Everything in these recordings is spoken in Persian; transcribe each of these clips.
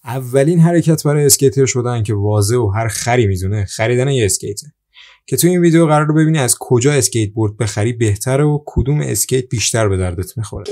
اولین حرکت برای اسکیتر شدن که واضح و هر خری میدونه خریدن یه اسکیته. که تو این ویدیو قرار رو ببینی از کجا اسکیت بورد بخری بهتره و کدوم اسکیت بیشتر به دردت میخوره.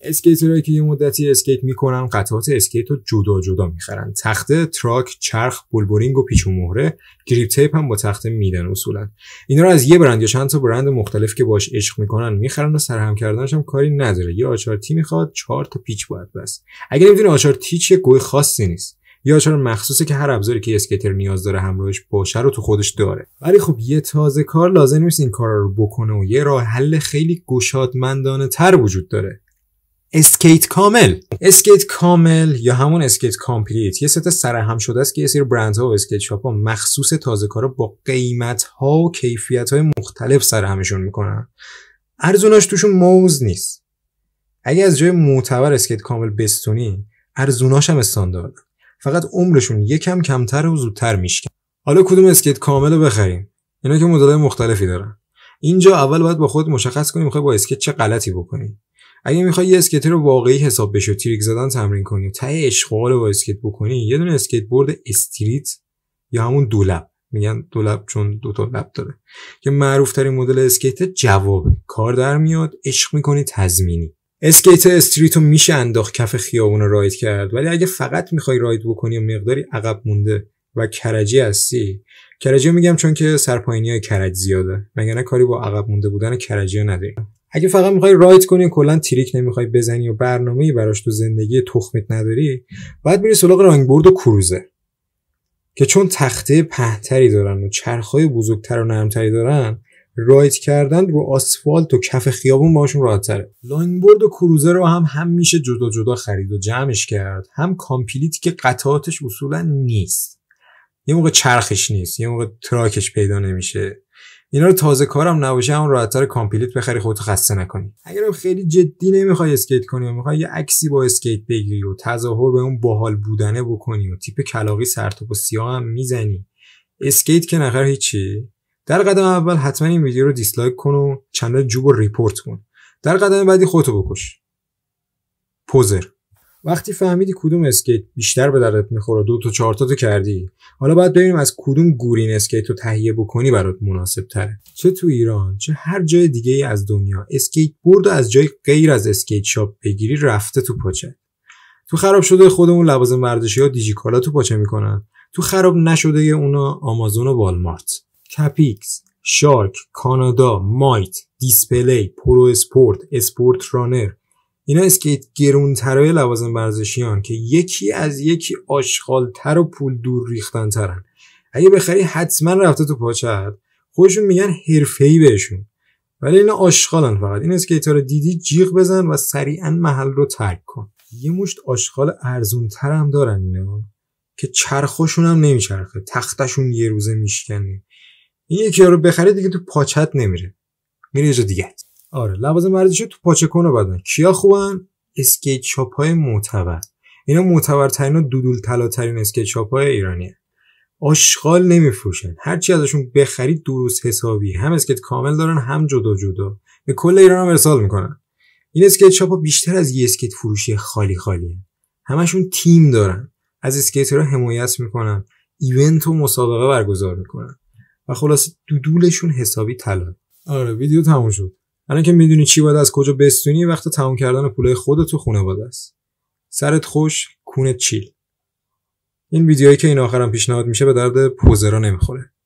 اسکیترهایی که یه مدتی اسکیت میکنن قطعات اسکیت رو جدا جدا میخرن. تخته، تراک، چرخ، بولبورینگ و پیچ و مهره، گریپ تیپ هم با تخته میدن اصولا. اینا رو از یه برند یا چند تا برند مختلف که باش عشق میکنن میخرن و سرهم کردنش هم کاری نداره. یه آچار تی میخواد، 4 تا پیچ باید بس. اگه نمیدونی آچار تی چیه، گوی خاصی نیست. یه آچار مخصوصه که هر ابزاری که اسکیتر نیاز داره همراهش باشه رو تو خودش داره. ولی خب یه تازه کار لازم نیست این کارا رو بکنه و یه راه حل خیلی گشادمندانه تر وجود داره. اسکیت کامل. اسکیت کامل یا همون اسکیت کامپلیت یه ست سرهم شده است که یه سری برندها و اسکیت شاپ‌ها مخصوص تازه کارا با قیمت‌ها و کیفیت‌های مختلف سرهمشون میکنن. ارزوناش توشون موز نیست. اگه از جای معتبر اسکیت کامل بستونی، ارزوناش هم استاندارد. فقط عمرشون یکم کمتر و زودتر میشکن. حالا کدوم اسکیت کامل رو بخریم؟ اینا که مدل‌های مختلفی دارن. اینجا اول باید با خود مشخص کنی میخوای با اسکیت چه غلطی بکنی. اگه میخوای یه اسکیتر رو واقعی حساب بشه و تریک زدن تمرین کنی و ته اشغال با اسکیت بکنی، یه دونه اسکیت بورد استریت یا همون دولب، میگن دولب چون دو تا لب داره، که معروف ترین مدل اسکیت جوابه. کار در میاد، عشق میکنی تضمینی. اسکیت استریت رو میشه انداخت کف خیابون رو راید کرد، ولی اگه فقط میخوای راید بکنی و مقداری عقب مونده و کرجی هستی، کرجی میگم چون که سرپایینیای کرج زیاده، مگه نه کاری با عقب مونده بودن کرجی نداری. اگه فقط میخوای راید کنی و کلا تریک نمیخوای بزنی و برنامه‌ای براش تو زندگی تخمت نداری، باید بری سراغ رانگ بورد و کروزر که چون تخته پهن‌تری دارن و چرخای بزرگتر و نرمتری دارن، راید کردن رو آسفالت و کف خیابون باشون راحت‌تره. لانگ بورد و کروزر رو هم میشه جدا جدا خرید و جمعش کرد، هم کامپلیت که قطعاتش اصولا نیست. یه موقع چرخش نیست، یه موقع تراکش پیدا نمیشه. اینا رو تازه کارم نباشه هم راحت‌تر کامپلیت بخری خودت خسته نکنی. اگرم خیلی جدی نمیخوای اسکیت کنی و میخوای یه عکسی با اسکیت بگیری و تظاهر به اون باحال بودنه بکنی و تیپ کلاغی سرتوپ و سیاه هم میزنی، اسکیت که نخره هیچی. در قدم اول حتما این ویدیو رو دیسلایک کن و چنل جوب رو ریپورت کن. در قدم بعدی خودتو بکش. پوزر. وقتی فهمیدی کدوم اسکیت بیشتر به دردت میخوره، 2 تا 4 تا کردی، حالا باید ببینیم از کدوم گورین اسکیت رو تهیه بکنی برات مناسب تره. چه تو ایران چه هر جای دیگه ای از دنیا، اسکیت بورد از جای غیر از اسکیت شاپ بگیری رفته تو پاچه. تو خراب شده خودمون لوازم ورزشی ها دیجیکالا تو پاچه میکنن، تو خراب نشده اونا آمازون و والمارت. کپیکس، شارک، کانادا، مایت، دیسپلی، پرو اسپورت، اسپورت رانر، اینا اسکیت گرونترهای لوازم ورزشیان که یکی از یکی آشغالتر و پول دور ریختن ترن. اگه بخری حتما رفته تو پاچت. خودشون میگن حرفه‌ای بهشون، ولی اینا آشغالن. فقط این اسکیت‌ها رو دیدی جیغ بزن و سریعا محل رو ترک کن. یه مشت آشغال ارزونتر هم دارن اینا که چرخشون هم نمیچرخه، تختشون یه روزه میشکنه. این یکی رو بخری دیگه تو پاچت نمیره، میره یه جا دیگه. آره، لوازم ورزشی تو پاچه کنه بدن. کیا خوبن؟ اسکیت شاپ های معتبر. اینا معتبرترین و دودول طلاترین اسکیت شاپ های ایرانیه. آشغال نمیفروشن، هر چی ازشون بخرید درست حسابی، هم اسکیت کامل دارن هم جدا جدا، به کل ایران هم ارسال میکنن. این اسکیت شاپ ها بیشتر از یه اسکیت فروشی خالی خالیه. همشون تیم دارن، از اسکیترها حمایت میکنن، ایونت و مسابقه برگزار میکنن و خلاصه دودولشون حسابی طلا. آره، ویدیو تموم شد. الان که میدونی چی باید از کجا بستونی، وقت تموم کردن پولای خودت تو خانواده است. سرت خوش، کونت چیل. این ویدیویی که این آخرام پیشنهاد میشه به درد پوزرا نمیخوره.